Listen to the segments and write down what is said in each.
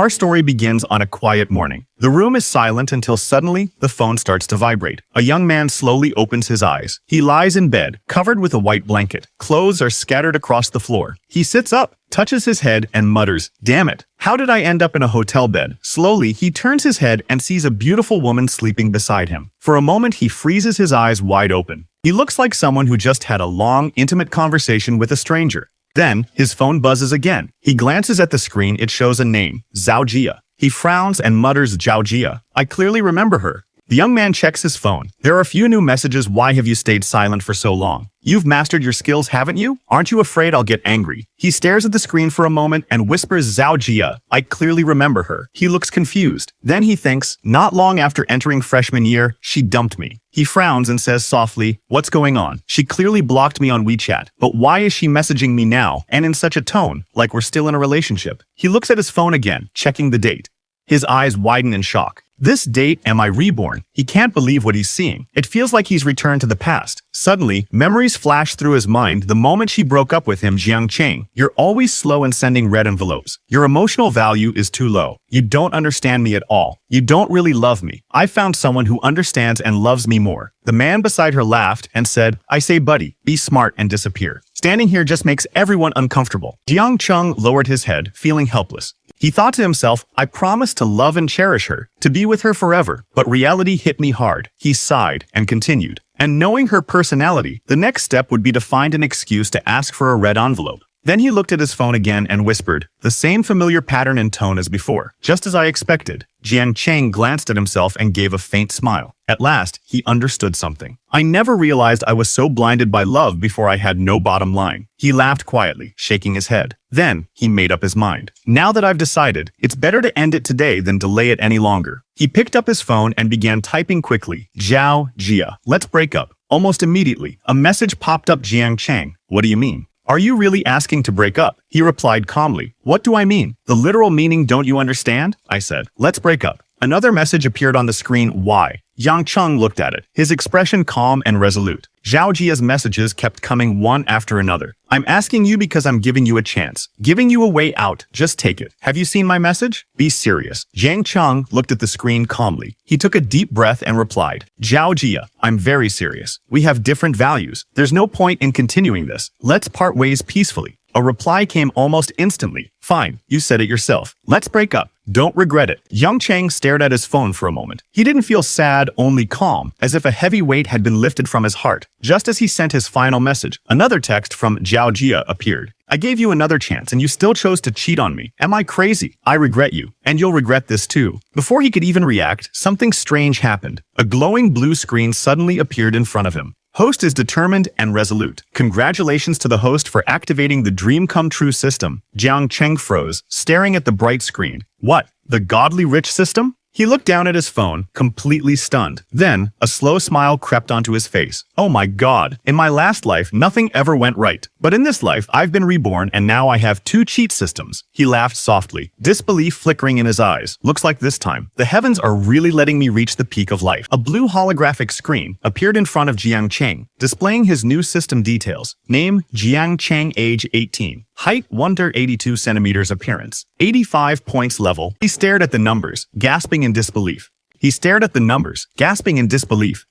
Our story begins on a quiet morning. The room is silent until suddenly the phone starts to vibrate. A young man slowly opens his eyes. He lies in bed, covered with a white blanket. Clothes are scattered across the floor. He sits up, touches his head, and mutters, "Damn it, how did I end up in a hotel bed?" Slowly, he turns his head and sees a beautiful woman sleeping beside him. For a moment, he freezes his eyes wide open. He looks like someone who just had a long, intimate conversation with a stranger. Then, his phone buzzes again. He glances at the screen. It shows a name, Zhao Jia. He frowns and mutters, "Zhao Jia. I clearly remember her." The young man checks his phone. There are a few new messages. "Why have you stayed silent for so long? You've mastered your skills, haven't you? Aren't you afraid I'll get angry?" He stares at the screen for a moment and whispers, "Zhao Jia. I clearly remember her." He looks confused. Then he thinks, "Not long after entering freshman year, she dumped me." He frowns and says softly, "What's going on? She clearly blocked me on WeChat. But why is she messaging me now, and in such a tone, like we're still in a relationship?" He looks at his phone again, checking the date. His eyes widen in shock. This date, am I reborn? He can't believe what he's seeing. It feels like he's returned to the past. Suddenly, memories flash through his mind. The moment she broke up with him, Jiang Cheng. "You're always slow in sending red envelopes. Your emotional value is too low. You don't understand me at all. You don't really love me. I found someone who understands and loves me more." The man beside her laughed and said, "I say, buddy, be smart and disappear. Standing here just makes everyone uncomfortable." Jiang Cheng lowered his head, feeling helpless. He thought to himself, "I promised to love and cherish her, to be with her forever." But reality hit me hard. He sighed and continued. And knowing her personality, the next step would be to find an excuse to ask for a red envelope. Then he looked at his phone again and whispered, the same familiar pattern and tone as before. Just as I expected. Jiang Cheng glanced at himself and gave a faint smile. At last, he understood something. "I never realized I was so blinded by love before I had no bottom line." He laughed quietly, shaking his head. Then, he made up his mind. "Now that I've decided, it's better to end it today than delay it any longer." He picked up his phone and began typing quickly. "Zhao Jia, let's break up." Almost immediately, a message popped up. Jiang Cheng, "What do you mean? Are you really asking to break up?" He replied calmly, "What do I mean? The literal meaning don't you understand?" I said, "Let's break up." Another message appeared on the screen. "Why?" Jiang Cheng looked at it, his expression calm and resolute. Zhao Jia's messages kept coming one after another. "I'm asking you because I'm giving you a chance. Giving you a way out. Just take it. Have you seen my message? Be serious." Jiang Cheng looked at the screen calmly. He took a deep breath and replied, "Zhao Jia, I'm very serious. We have different values. There's no point in continuing this. Let's part ways peacefully." A reply came almost instantly. "Fine, you said it yourself. Let's break up. Don't regret it." Jiang Cheng stared at his phone for a moment. He didn't feel sad, only calm, as if a heavy weight had been lifted from his heart. Just as he sent his final message, another text from Zhao Jia appeared. "I gave you another chance and you still chose to cheat on me. Am I crazy? I regret you. And you'll regret this too." Before he could even react, something strange happened. A glowing blue screen suddenly appeared in front of him. "Host is determined and resolute. Congratulations to the host for activating the Dream Come True system." Jiang Cheng froze, staring at the bright screen. "What? The Godly Rich system?" He looked down at his phone, completely stunned. Then, a slow smile crept onto his face. "Oh my God, in my last life, nothing ever went right. But in this life, I've been reborn and now I have 2 cheat systems." He laughed softly, disbelief flickering in his eyes. "Looks like this time, the heavens are really letting me reach the peak of life." A blue holographic screen appeared in front of Jiang Cheng, displaying his new system details. Name, Jiang Cheng, age 18. Height 182 centimeters, appearance 85 points level. He stared at the numbers, gasping in disbelief.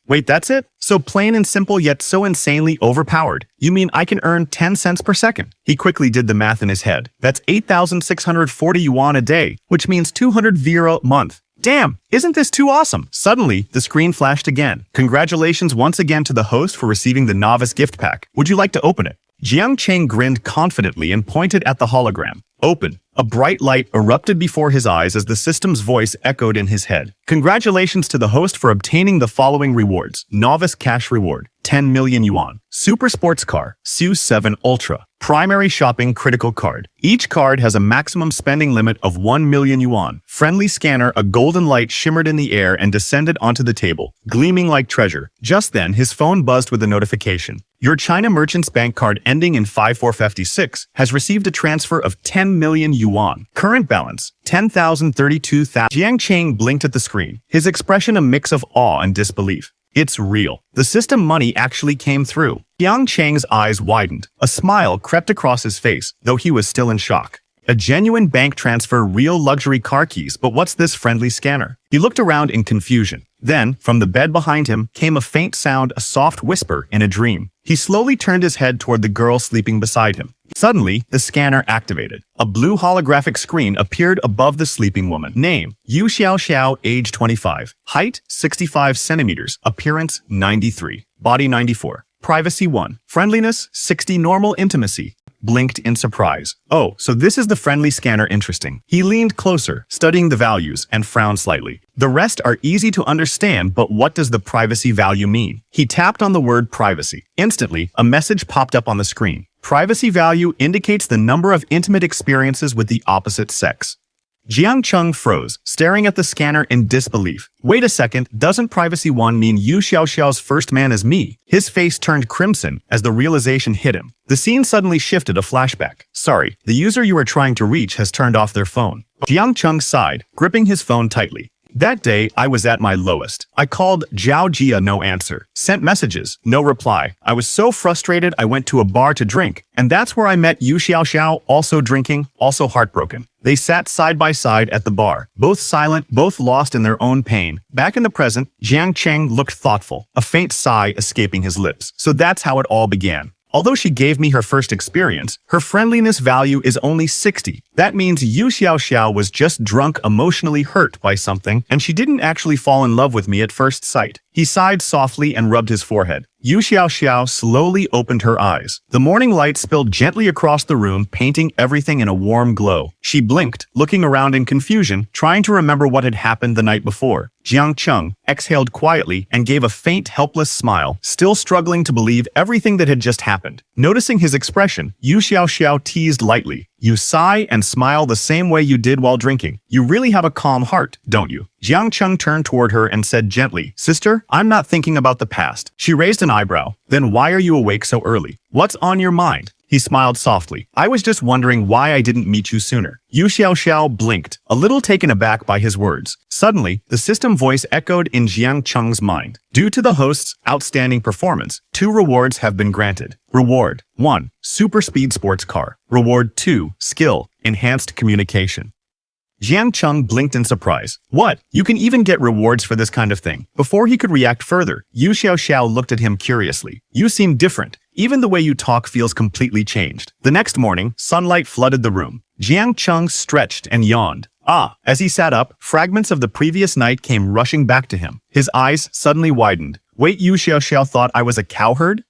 "Wait, that's it? So plain and simple yet so insanely overpowered. You mean I can earn 10 cents per second?" He quickly did the math in his head. "That's 8,640 yuan a day, which means 200 vira a month. Damn, isn't this too awesome?" Suddenly, the screen flashed again. "Congratulations once again to the host for receiving the novice gift pack. Would you like to open it?" Jiang Cheng grinned confidently and pointed at the hologram. "Open." A bright light erupted before his eyes as the system's voice echoed in his head. "Congratulations to the host for obtaining the following rewards. Novice cash reward, 10 million yuan. Super sports car, SU7 Ultra. Primary shopping critical card. Each card has a maximum spending limit of 1 million yuan. Friendly scanner." A golden light shimmered in the air and descended onto the table, gleaming like treasure. Just then, his phone buzzed with a notification. "Your China Merchants Bank card ending in 5456 has received a transfer of 10 million yuan. Current balance, 10,032,000. Jiang Cheng blinked at the screen, his expression a mix of awe and disbelief. It's real. The system money actually came through. Jiang Cheng's eyes widened. A smile crept across his face, though he was still in shock. A genuine bank transfer, real luxury car keys, but what's this friendly scanner? He looked around in confusion. Then, from the bed behind him, came a faint sound, a soft whisper in a dream. He slowly turned his head toward the girl sleeping beside him. Suddenly, the scanner activated. A blue holographic screen appeared above the sleeping woman. Name: Yu Xiao, age 25. Height: 65 centimeters. Appearance: 93. Body: 94. Privacy: 1. Friendliness: 60. Normal intimacy. Blinked in surprise. Oh, so this is the friendly scanner. Interesting. He leaned closer, studying the values, and frowned slightly. The rest are easy to understand, but what does the privacy value mean? He tapped on the word privacy. Instantly, a message popped up on the screen. Privacy value indicates the number of intimate experiences with the opposite sex. Jiang Cheng froze, staring at the scanner in disbelief. Wait a second, doesn't privacy 1 mean Yu Xiaoxiao's first man is me? His face turned crimson as the realization hit him. The scene suddenly shifted, a flashback. Sorry, the user you are trying to reach has turned off their phone. Jiang Cheng sighed, gripping his phone tightly. That day, I was at my lowest. I called Zhao Jia, no answer. Sent messages, no reply. I was so frustrated I went to a bar to drink, and that's where I met Yu Xiaoxiao, also drinking, also heartbroken. They sat side by side at the bar, both silent, both lost in their own pain. Back in the present, Jiang Cheng looked thoughtful, a faint sigh escaping his lips. So that's how it all began. Although she gave me her first experience, her friendliness value is only 60. That means Yu Xiaoxiao was just drunk, emotionally hurt by something, and she didn't actually fall in love with me at first sight. He sighed softly and rubbed his forehead. Yu Xiaoxiao slowly opened her eyes. The morning light spilled gently across the room, painting everything in a warm glow. She blinked, looking around in confusion, trying to remember what had happened the night before. Jiang Cheng exhaled quietly and gave a faint, helpless smile, still struggling to believe everything that had just happened. Noticing his expression, Yu Xiaoxiao teased lightly. You sigh and smile the same way you did while drinking. You really have a calm heart, don't you? Jiang Cheng turned toward her and said gently, Sister, I'm not thinking about the past. She raised an eyebrow. Then why are you awake so early? What's on your mind? He smiled softly. I was just wondering why I didn't meet you sooner. Yu Xiaoxiao blinked, a little taken aback by his words. Suddenly, the system voice echoed in Jiang Cheng's mind. Due to the host's outstanding performance, 2 rewards have been granted. Reward 1. Super speed sports car. Reward 2. Skill. Enhanced communication. Jiang Cheng blinked in surprise. What? You can even get rewards for this kind of thing. Before he could react further, Yu Xiaoxiao looked at him curiously. You seem different. Even the way you talk feels completely changed. The next morning, sunlight flooded the room. Jiang Cheng stretched and yawned. As he sat up, fragments of the previous night came rushing back to him. His eyes suddenly widened. Wait, Yu Xiaoxiao thought I was a cowherd?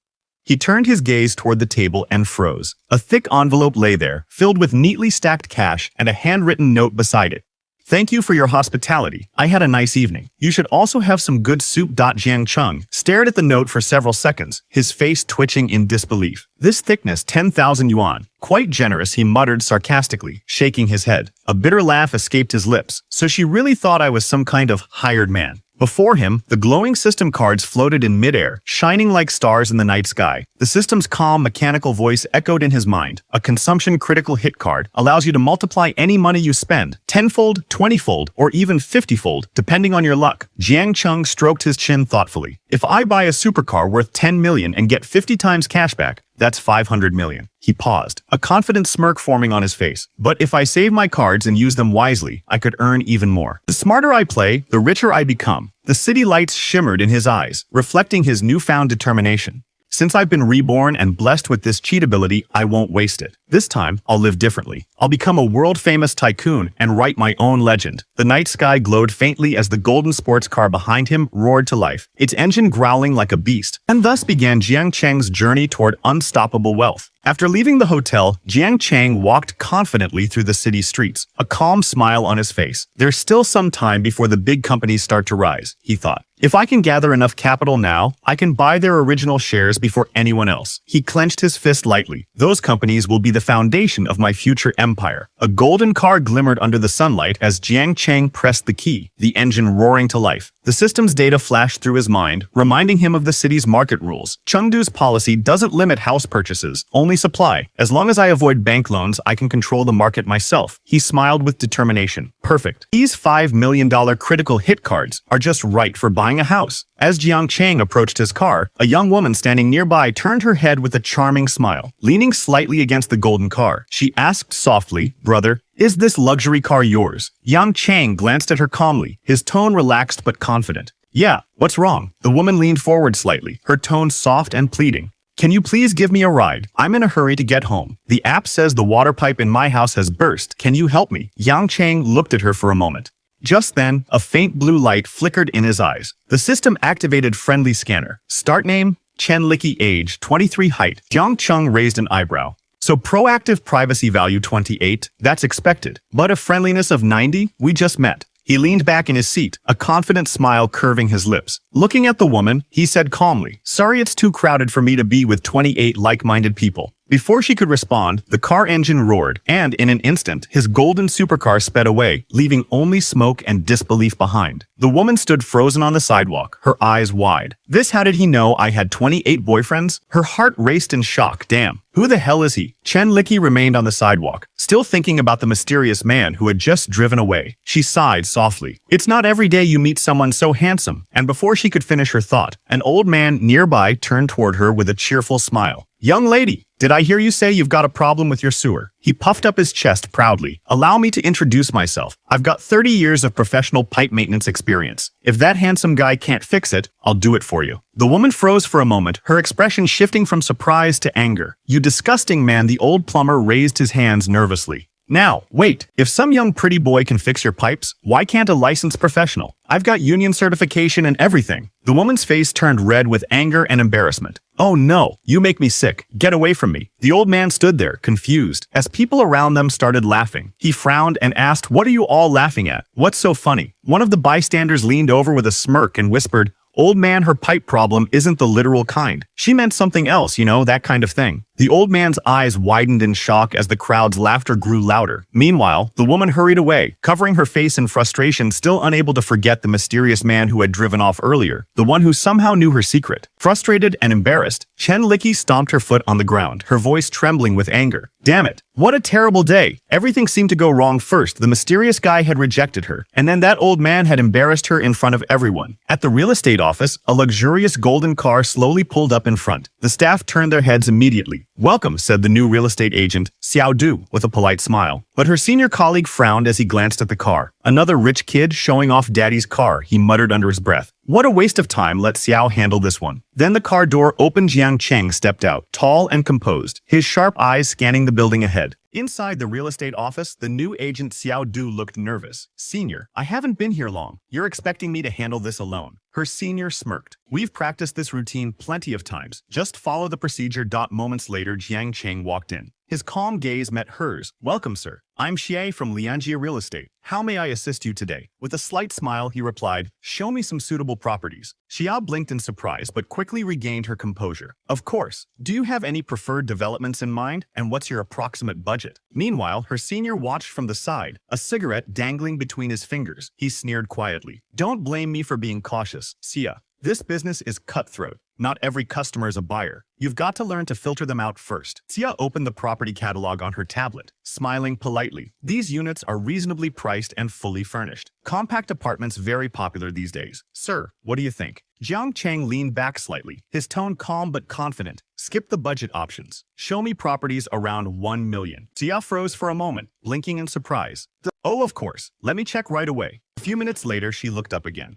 He turned his gaze toward the table and froze. A thick envelope lay there, filled with neatly stacked cash and a handwritten note beside it. Thank you for your hospitality. I had a nice evening. You should also have some good soup. Jiang Cheng stared at the note for several seconds, his face twitching in disbelief. This thickness, 10,000 yuan. Quite generous, he muttered sarcastically, shaking his head. A bitter laugh escaped his lips. So she really thought I was some kind of hired man. Before him, the glowing system cards floated in midair, shining like stars in the night sky. The system's calm, mechanical voice echoed in his mind. A consumption-critical hit card allows you to multiply any money you spend, 10-fold, 20-fold, or even 50-fold, depending on your luck. Jiang Cheng stroked his chin thoughtfully. If I buy a supercar worth 10 million and get 50 times cashback, that's 500 million. He paused, a confident smirk forming on his face. But if I save my cards and use them wisely, I could earn even more. The smarter I play, the richer I become. The city lights shimmered in his eyes, reflecting his newfound determination. Since I've been reborn and blessed with this cheat ability, I won't waste it. This time, I'll live differently. I'll become a world-famous tycoon and write my own legend. The night sky glowed faintly as the golden sports car behind him roared to life, its engine growling like a beast. And thus began Jiang Cheng's journey toward unstoppable wealth. After leaving the hotel, Jiang Cheng walked confidently through the city streets, a calm smile on his face. There's still some time before the big companies start to rise, he thought. If I can gather enough capital now, I can buy their original shares before anyone else. He clenched his fist lightly. Those companies will be the foundation of my future empire. A golden car glimmered under the sunlight as Jiang Cheng pressed the key, the engine roaring to life. The system's data flashed through his mind, reminding him of the city's market rules. Chengdu's policy doesn't limit house purchases, only supply. As long as I avoid bank loans, I can control the market myself. He smiled with determination. Perfect. These $5 million critical hit cards are just right for buying a house. As Jiang Chang approached his car, a young woman standing nearby turned her head with a charming smile. Leaning slightly against the golden car, she asked softly, "Brother, is this luxury car yours?" Yang Chang glanced at her calmly, his tone relaxed but confident. "Yeah, what's wrong?" The woman leaned forward slightly, her tone soft and pleading. "Can you please give me a ride? I'm in a hurry to get home. The app says the water pipe in my house has burst. Can you help me?" Yang Chang looked at her for a moment. Just then, a faint blue light flickered in his eyes. The system activated friendly scanner. Start name, Chen Licky, age 23, height. Jiang Chung raised an eyebrow. So proactive privacy value 28, that's expected. But a friendliness of 90, we just met. He leaned back in his seat, a confident smile curving his lips. Looking at the woman, he said calmly, "Sorry it's too crowded for me to be with 28 like-minded people." Before she could respond, the car engine roared, and in an instant, his golden supercar sped away, leaving only smoke and disbelief behind. The woman stood frozen on the sidewalk, her eyes wide. This, how did he know I had 28 boyfriends? Her heart raced in shock. Damn. Who the hell is he? Chen Licky remained on the sidewalk, still thinking about the mysterious man who had just driven away. She sighed softly. It's not every day you meet someone so handsome. And before she could finish her thought, an old man nearby turned toward her with a cheerful smile. "Young lady, did I hear you say you've got a problem with your sewer?" He puffed up his chest proudly. "Allow me to introduce myself. I've got 30 years of professional pipe maintenance experience. If that handsome guy can't fix it, I'll do it for you." The woman froze for a moment, her expression shifting from surprise to anger. "You disgusting man," the old plumber raised his hands nervously. "Now, wait, if some young pretty boy can fix your pipes, why can't a licensed professional? I've got union certification and everything." The woman's face turned red with anger and embarrassment. "Oh no, you make me sick. Get away from me." The old man stood there, confused. As people around them started laughing, he frowned and asked, "What are you all laughing at? What's so funny?" One of the bystanders leaned over with a smirk and whispered, "Old man, her pipe problem isn't the literal kind. She meant something else, you know, that kind of thing." The old man's eyes widened in shock as the crowd's laughter grew louder. Meanwhile, the woman hurried away, covering her face in frustration, still unable to forget the mysterious man who had driven off earlier, the one who somehow knew her secret. Frustrated and embarrassed, Chen Licky stomped her foot on the ground, her voice trembling with anger. Damn it, what a terrible day. Everything seemed to go wrong. First, the mysterious guy had rejected her, and then that old man had embarrassed her in front of everyone. At the real estate office, a luxurious golden car slowly pulled up in front. The staff turned their heads immediately. "Welcome," said the new real estate agent, Xiao Du, with a polite smile. But her senior colleague frowned as he glanced at the car. "Another rich kid showing off daddy's car," he muttered under his breath. "What a waste of time, let Xiao handle this one." Then the car door opened. Jiang Cheng stepped out, tall and composed, his sharp eyes scanning the building ahead. Inside the real estate office, the new agent Xiao Du looked nervous. "Senior, I haven't been here long. You're expecting me to handle this alone?" Her senior smirked. "We've practiced this routine plenty of times. Just follow the procedure." Moments later, Jiang Cheng walked in. His calm gaze met hers. "Welcome, sir. I'm Xie from Lianjie Real Estate. How may I assist you today?" With a slight smile, he replied, "Show me some suitable properties." Xia blinked in surprise, but quickly regained her composure. "Of course. Do you have any preferred developments in mind? And what's your approximate budget?" Meanwhile, her senior watched from the side, a cigarette dangling between his fingers. He sneered quietly. "Don't blame me for being cautious, Xia. This business is cutthroat. Not every customer is a buyer. You've got to learn to filter them out first." Xia opened the property catalog on her tablet, smiling politely. "These units are reasonably priced and fully furnished. Compact apartments very popular these days. Sir, what do you think?" Jiang Cheng leaned back slightly, his tone calm but confident. "Skip the budget options. Show me properties around 1 million. Xia froze for a moment, blinking in surprise. "Oh, of course. Let me check right away." A few minutes later, she looked up again.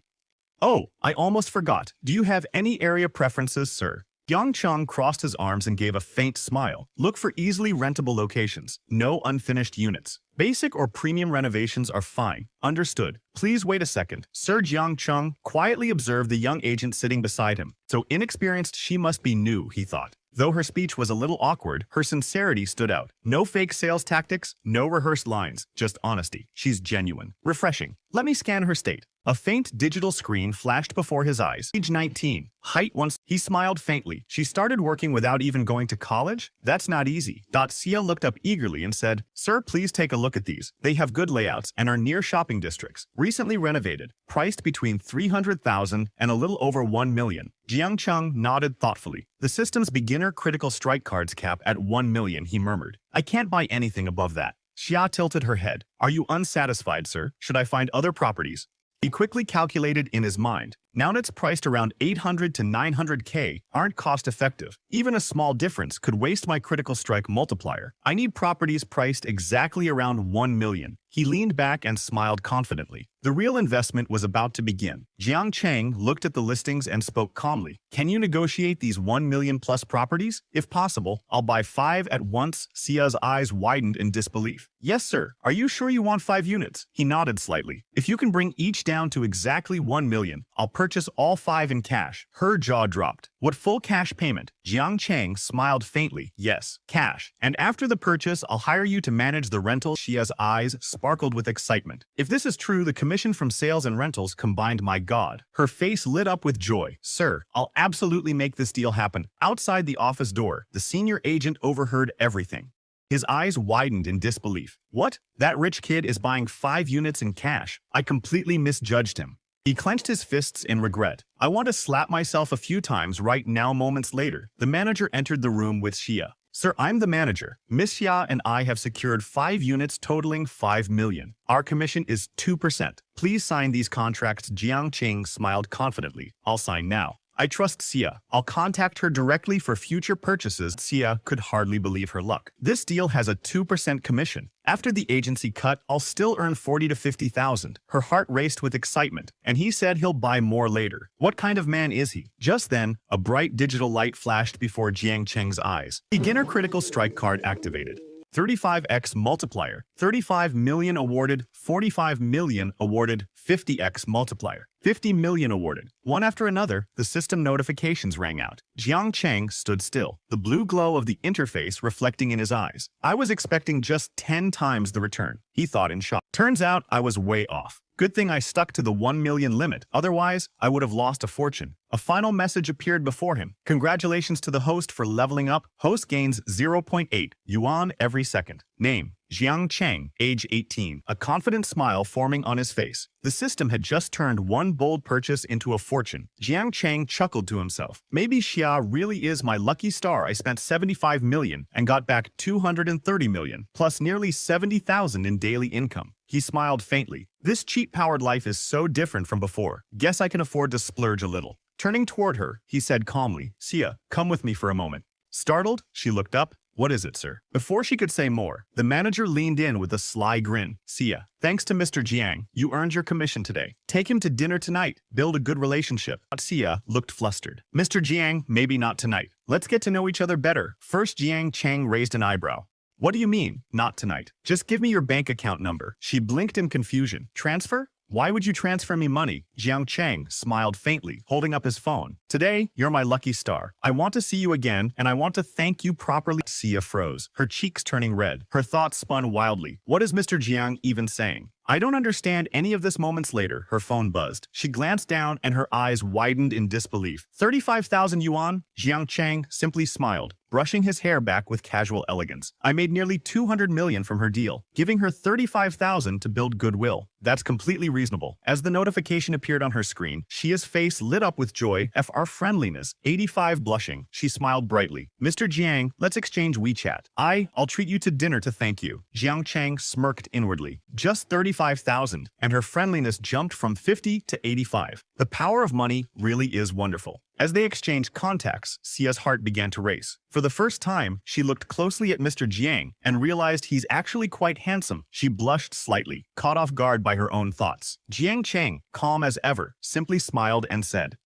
"Oh, I almost forgot. Do you have any area preferences, sir?" Yang Chung crossed his arms and gave a faint smile. "Look for easily rentable locations. No unfinished units. Basic or premium renovations are fine." "Understood. Please wait a second." Sir Jiang Chung quietly observed the young agent sitting beside him. So inexperienced she must be new, he thought. Though her speech was a little awkward, her sincerity stood out. No fake sales tactics, no rehearsed lines, just honesty. She's genuine. Refreshing. Let me scan her state. A faint digital screen flashed before his eyes. Age 19. Height once. He smiled faintly. She started working without even going to college? That's not easy. Xia looked up eagerly and said, "Sir, please take a look at these. They have good layouts and are near shopping districts. Recently renovated. Priced between 300,000 and a little over 1 million. Jiang Chung nodded thoughtfully. The system's beginner critical strike cards cap at 1 million, he murmured. I can't buy anything above that. Xia tilted her head. Are you unsatisfied, sir? Should I find other properties? He quickly calculated in his mind. Now it's priced around 800 to 900k aren't cost-effective. Even a small difference could waste my critical strike multiplier. I need properties priced exactly around 1 million. He leaned back and smiled confidently. The real investment was about to begin. Jiang Cheng looked at the listings and spoke calmly. Can you negotiate these 1 million plus properties? If possible, I'll buy 5 at once. Xia's eyes widened in disbelief. Yes, sir. Are you sure you want 5 units? He nodded slightly. If you can bring each down to exactly 1 million, I'll purchase all 5 in cash. Her jaw dropped. What full cash payment? Jiang Cheng smiled faintly. Yes, cash. And after the purchase, I'll hire you to manage the rental. Xia's eyes sparkled with excitement. If this is true, the commission from sales and rentals combined, my God. Her face lit up with joy. Sir, I'll absolutely make this deal happen. Outside the office door, the senior agent overheard everything. His eyes widened in disbelief. What? That rich kid is buying 5 units in cash. I completely misjudged him. He clenched his fists in regret. I want to slap myself a few times right now. Moments later, the manager entered the room with Xia. Sir, I'm the manager. Miss Xia and I have secured 5 units totaling 5 million. Our commission is 2%. Please sign these contracts. Jiang Cheng smiled confidently. I'll sign now. I trust Xia. I'll contact her directly for future purchases. Xia could hardly believe her luck. This deal has a 2% commission. After the agency cut, I'll still earn 40 to 50,000. Her heart raced with excitement, and he said he'll buy more later. What kind of man is he? Just then, a bright digital light flashed before Jiang Cheng's eyes. Beginner critical strike card activated. 35x multiplier, 35 million awarded, 45 million awarded, 50x multiplier, 50 million awarded. One after another, the system notifications rang out. Jiang Cheng stood still, the blue glow of the interface reflecting in his eyes. I was expecting just 10 times the return, he thought in shock. Turns out I was way off. Good thing I stuck to the 1 million limit, otherwise I would have lost a fortune. A final message appeared before him. Congratulations to the host for leveling up. Host gains 0.8 yuan every second. Name: Jiang Cheng, age 18. A confident smile forming on his face. The system had just turned one bold purchase into a fortune. Jiang Cheng chuckled to himself. Maybe Xia really is my lucky star. I spent 75 million and got back 230 million, plus nearly 70,000 in daily income. He smiled faintly. This cheat-powered life is so different from before. Guess I can afford to splurge a little. Turning toward her, he said calmly, Xia, come with me for a moment. Startled, she looked up. What is it, sir? Before she could say more, the manager leaned in with a sly grin. Xia, thanks to Mr. Jiang, you earned your commission today. Take him to dinner tonight. Build a good relationship. Xia looked flustered. Mr. Jiang, maybe not tonight. Let's get to know each other better. First, Jiang Cheng raised an eyebrow. What do you mean, not tonight? Just give me your bank account number. She blinked in confusion. Transfer? Why would you transfer me money? Jiang Cheng smiled faintly, holding up his phone. Today, you're my lucky star. I want to see you again, and I want to thank you properly. Xia froze, her cheeks turning red. Her thoughts spun wildly. What is Mr. Jiang even saying? I don't understand any of this. Moments later, her phone buzzed. She glanced down and her eyes widened in disbelief. 35,000 yuan? Jiang Cheng simply smiled, brushing his hair back with casual elegance. I made nearly 200 million from her deal, giving her 35,000 to build goodwill. That's completely reasonable. As the notification appeared on her screen, Xia's face lit up with joy. Our friendliness. 85 blushing. She smiled brightly. Mr. Jiang, let's exchange WeChat. I'll treat you to dinner to thank you. Jiang Cheng smirked inwardly. Just 35,000, and her friendliness jumped from 50 to 85. The power of money really is wonderful. As they exchanged contacts, Xia's heart began to race. For the first time, she looked closely at Mr. Jiang and realized he's actually quite handsome. She blushed slightly, caught off guard by her own thoughts. Jiang Cheng, calm as ever, simply smiled and said,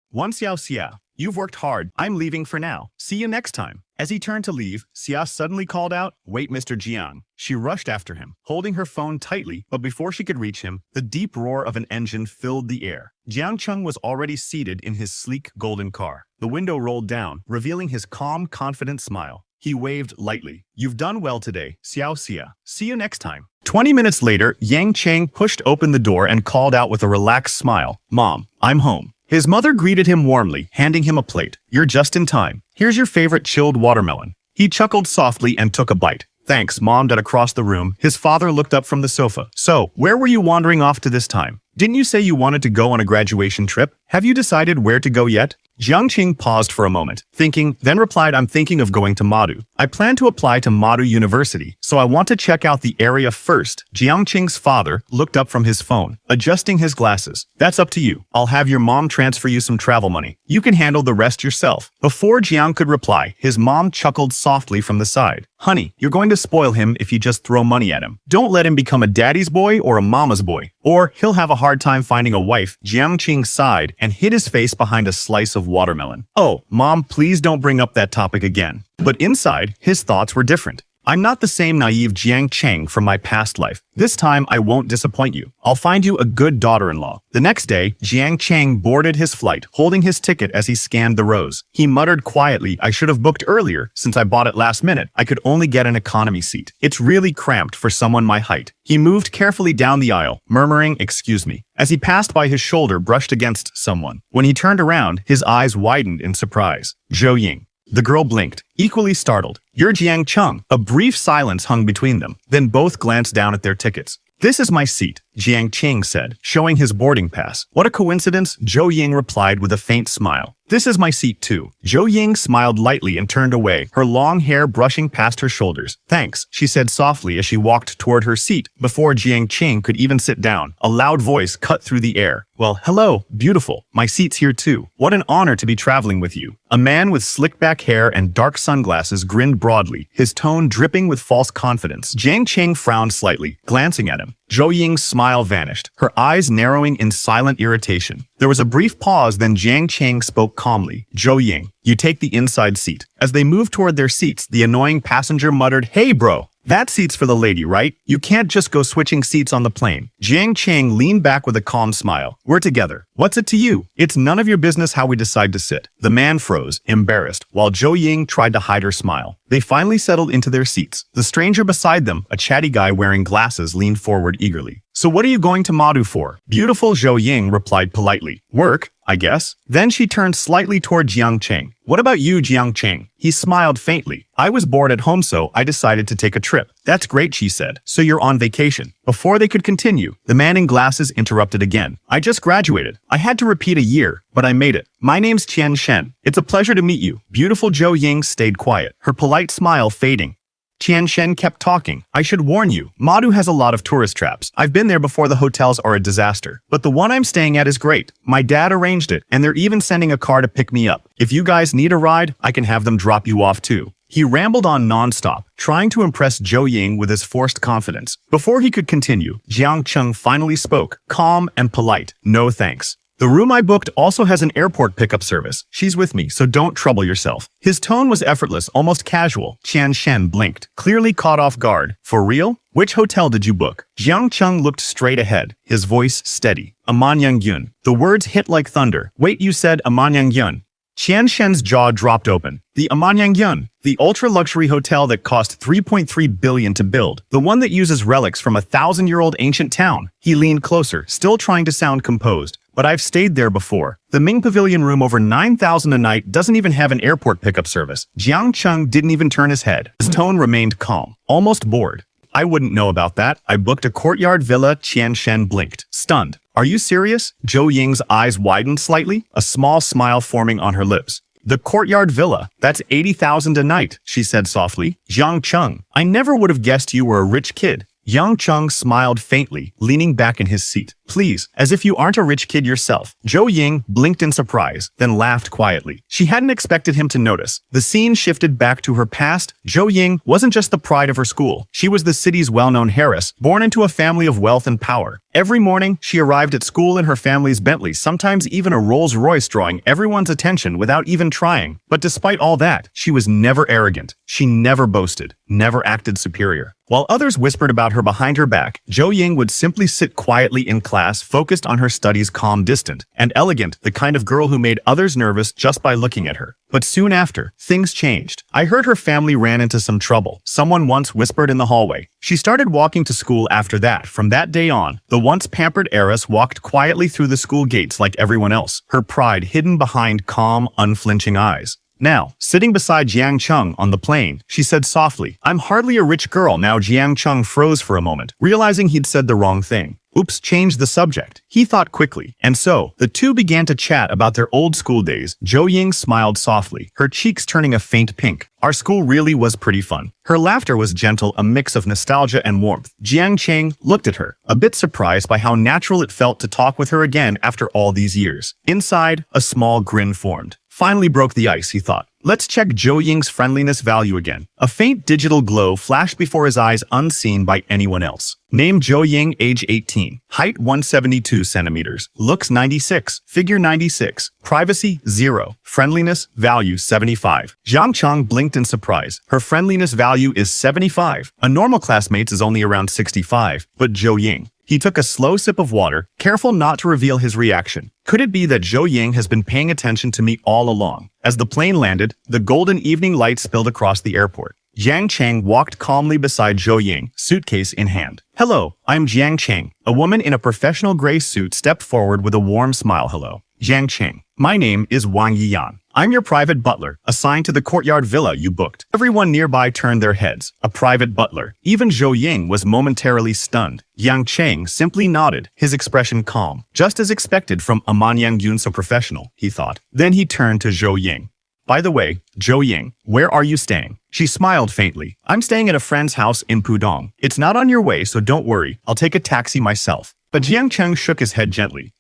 "One Xiao Xia, you've worked hard. I'm leaving for now. See you next time." As he turned to leave, Xia suddenly called out, "Wait, Mr. Jiang." She rushed after him, holding her phone tightly, but before she could reach him, the deep roar of an engine filled the air. Jiang Cheng was already seated in his sleek golden car. The window rolled down, revealing his calm, confident smile. He waved lightly. "You've done well today, Xiao Xia. See you next time." 20 minutes later, Yang Cheng pushed open the door and called out with a relaxed smile, "Mom, I'm home." His mother greeted him warmly, handing him a plate. "You're just in time. Here's your favorite chilled watermelon." He chuckled softly and took a bite. "Thanks," Mom said across the room. His father looked up from the sofa. "So, where were you wandering off to this time? Didn't you say you wanted to go on a graduation trip? Have you decided where to go yet?" Jiang Qing paused for a moment, thinking, then replied, I'm thinking of going to Madu. I plan to apply to Madu University, so I want to check out the area first. Jiang Qing's father looked up from his phone, adjusting his glasses. That's up to you. I'll have your mom transfer you some travel money. You can handle the rest yourself. Before Jiang could reply, his mom chuckled softly from the side. Honey, you're going to spoil him if you just throw money at him. Don't let him become a daddy's boy or a mama's boy, or he'll have a hard time finding a wife. Jiang Qing sighed and hid his face behind a slice of watermelon. Oh, Mom, please don't bring up that topic again. But inside, his thoughts were different. I'm not the same naive Jiang Cheng from my past life. This time, I won't disappoint you. I'll find you a good daughter-in-law. The next day, Jiang Cheng boarded his flight, holding his ticket as he scanned the rows. He muttered quietly, I should have booked earlier. Since I bought it last minute, I could only get an economy seat. It's really cramped for someone my height. He moved carefully down the aisle, murmuring, excuse me. As he passed by, his shoulder brushed against someone. When he turned around, his eyes widened in surprise. Zhou Ying. The girl blinked, equally startled. You're Jiang Cheng. A brief silence hung between them. Then both glanced down at their tickets. This is my seat, Jiang Qing said, showing his boarding pass. What a coincidence, Zhou Ying replied with a faint smile. This is my seat too. Zhou Ying smiled lightly and turned away, her long hair brushing past her shoulders. Thanks, she said softly as she walked toward her seat. Before Jiang Qing could even sit down, a loud voice cut through the air. Well, hello, beautiful. My seat's here too. What an honor to be traveling with you. A man with slick back hair and dark sunglasses grinned broadly, his tone dripping with false confidence. Jiang Qing frowned slightly, glancing at him. Zhou Ying's smile vanished, her eyes narrowing in silent irritation. There was a brief pause, then Jiang Qing spoke calmly. Zhou Ying, you take the inside seat. As they moved toward their seats, the annoying passenger muttered, Hey bro, that seat's for the lady, right? You can't just go switching seats on the plane. Jiang Qing leaned back with a calm smile. We're together. What's it to you? It's none of your business how we decide to sit. The man froze, embarrassed, while Zhou Ying tried to hide her smile. They finally settled into their seats. The stranger beside them, a chatty guy wearing glasses, leaned forward eagerly. So what are you going to Madu for? Beautiful Zhou Ying replied politely. Work, I guess. Then she turned slightly toward Jiang Qing. What about you, Jiang Qing? He smiled faintly. I was bored at home, so I decided to take a trip. That's great, she said. So you're on vacation. Before they could continue, the man in glasses interrupted again. I just graduated. I had to repeat a year, but I made it. My name's Qian Shen. It's a pleasure to meet you. Beautiful Zhou Ying stayed quiet, her polite smile fading. Qian Shen kept talking. I should warn you, Madu has a lot of tourist traps. I've been there before. The hotels are a disaster. But the one I'm staying at is great. My dad arranged it, and they're even sending a car to pick me up. If you guys need a ride, I can have them drop you off too. He rambled on nonstop, trying to impress Zhou Ying with his forced confidence. Before he could continue, Jiang Cheng finally spoke, calm and polite. No thanks. The room I booked also has an airport pickup service. She's with me, so don't trouble yourself. His tone was effortless, almost casual. Qian Shen blinked, clearly caught off guard. For real? Which hotel did you book? Jiang Cheng looked straight ahead, his voice steady. Amanyang Yun. The words hit like thunder. Wait, you said Amanyang Yun. Qian Shen's jaw dropped open. The Amanyang Yun, the ultra-luxury hotel that cost $3.3 billion to build, the one that uses relics from a 1,000-year-old ancient town. He leaned closer, still trying to sound composed. But I've stayed there before. The Ming Pavilion room over 9,000 a night doesn't even have an airport pickup service. Jiang Cheng didn't even turn his head. His tone remained calm, almost bored. I wouldn't know about that. I booked a courtyard villa. Qian Shen blinked, stunned. Are you serious? Zhou Ying's eyes widened slightly, a small smile forming on her lips. The courtyard villa, that's 80,000 a night, she said softly. Jiang Cheng, I never would have guessed you were a rich kid. Jiang Cheng smiled faintly, leaning back in his seat. Please, as if you aren't a rich kid yourself. Zhou Ying blinked in surprise, then laughed quietly. She hadn't expected him to notice. The scene shifted back to her past. Zhou Ying wasn't just the pride of her school. She was the city's well-known heiress, born into a family of wealth and power. Every morning, she arrived at school in her family's Bentley, sometimes even a Rolls-Royce, drawing everyone's attention without even trying. But despite all that, she was never arrogant. She never boasted, never acted superior. While others whispered about her behind her back, Zhou Ying would simply sit quietly in class, focused on her studies, calm, distant, and elegant, the kind of girl who made others nervous just by looking at her. But soon after, things changed. I heard her family ran into some trouble, someone once whispered in the hallway. She started walking to school after that. From that day on, the once pampered heiress walked quietly through the school gates like everyone else, her pride hidden behind calm, unflinching eyes. Now, sitting beside Jiang Cheng on the plane, she said softly, I'm hardly a rich girl. Now Jiang Cheng froze for a moment, realizing he'd said the wrong thing. Oops, change the subject. He thought quickly. And so, the two began to chat about their old school days. Zhou Ying smiled softly, her cheeks turning a faint pink. Our school really was pretty fun. Her laughter was gentle, a mix of nostalgia and warmth. Jiang Cheng looked at her, a bit surprised by how natural it felt to talk with her again after all these years. Inside, a small grin formed. Finally broke the ice, he thought. Let's check Zhou Ying's friendliness value again. A faint digital glow flashed before his eyes, unseen by anyone else. Name Zhou Ying, age 18. Height 172 centimeters. Looks 96. Figure 96. Privacy 0. Friendliness value 75. Jiang Cheng blinked in surprise. Her friendliness value is 75. A normal classmate's is only around 65. But Zhou Ying. He took a slow sip of water, careful not to reveal his reaction. Could it be that Zhou Ying has been paying attention to me all along? As the plane landed, the golden evening light spilled across the airport. Jiang Cheng walked calmly beside Zhou Ying, suitcase in hand. Hello, I'm Jiang Cheng. A woman in a professional gray suit stepped forward with a warm smile. Hello, Jiang Cheng. My name is Wang Yiyan. I'm your private butler, assigned to the courtyard villa you booked. Everyone nearby turned their heads. A private butler. Even Zhou Ying was momentarily stunned. Jiang Cheng simply nodded, his expression calm. Just as expected from a Man Yang-yun, so professional, he thought. Then he turned to Zhou Ying. By the way, Zhou Ying, where are you staying? She smiled faintly. I'm staying at a friend's house in Pudong. It's not on your way, so don't worry. I'll take a taxi myself. But Jiang Cheng shook his head gently.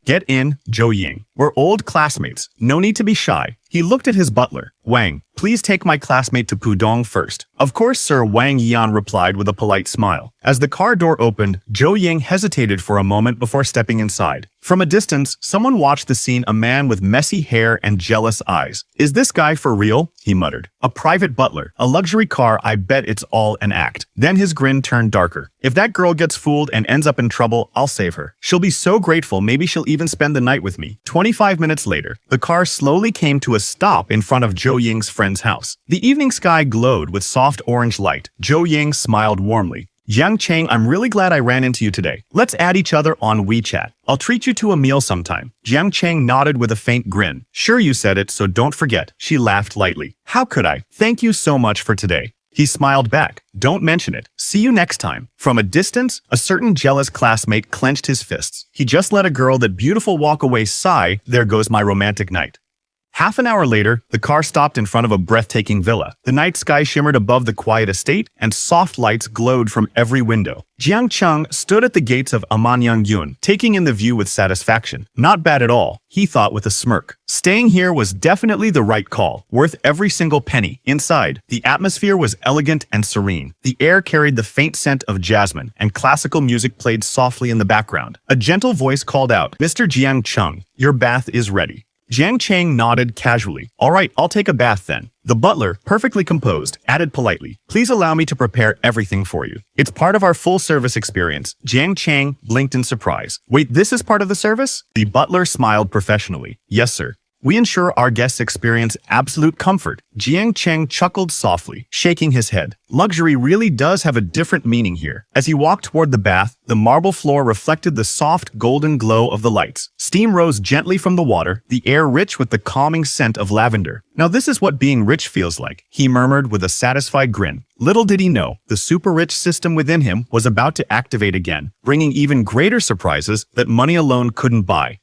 Get in, Zhou Ying. We're old classmates. No need to be shy. He looked at his butler. Wang, please take my classmate to Pudong first. Of course, sir, Wang Yian replied with a polite smile. As the car door opened, Zhou Ying hesitated for a moment before stepping inside. From a distance, someone watched the scene, a man with messy hair and jealous eyes. Is this guy for real? He muttered. A private butler, a luxury car, I bet it's all an act. Then his grin turned darker. If that girl gets fooled and ends up in trouble, I'll save her. She'll be so grateful, maybe she'll even spend the night with me. 25 minutes later, the car slowly came to a stop in front of Zhou Ying's friend's house. The evening sky glowed with soft orange light. Zhou Ying smiled warmly. Jiang Cheng, I'm really glad I ran into you today. Let's add each other on WeChat. I'll treat you to a meal sometime. Jiang Cheng nodded with a faint grin. Sure, you said it, so don't forget. She laughed lightly. How could I? Thank you so much for today. He smiled back. Don't mention it. See you next time. From a distance, a certain jealous classmate clenched his fists. He just let a girl that beautiful walk away, sigh, there goes my romantic night. Half an hour later, the car stopped in front of a breathtaking villa. The night sky shimmered above the quiet estate, and soft lights glowed from every window. Jiang Cheng stood at the gates of Man Yang-yun, taking in the view with satisfaction. Not bad at all, he thought with a smirk. Staying here was definitely the right call, worth every single penny. Inside, the atmosphere was elegant and serene. The air carried the faint scent of jasmine, and classical music played softly in the background. A gentle voice called out, Mr. Jiang Cheng, your bath is ready. Jiang Cheng nodded casually. All right, I'll take a bath then. The butler, perfectly composed, added politely, please allow me to prepare everything for you. It's part of our full-service experience. Jiang Cheng blinked in surprise. Wait, this is part of the service? The butler smiled professionally. Yes, sir. We ensure our guests experience absolute comfort. Jiang Cheng chuckled softly, shaking his head. Luxury really does have a different meaning here. As he walked toward the bath, the marble floor reflected the soft golden glow of the lights. Steam rose gently from the water, the air rich with the calming scent of lavender. Now this is what being rich feels like, he murmured with a satisfied grin. Little did he know, the super-rich system within him was about to activate again, bringing even greater surprises that money alone couldn't buy.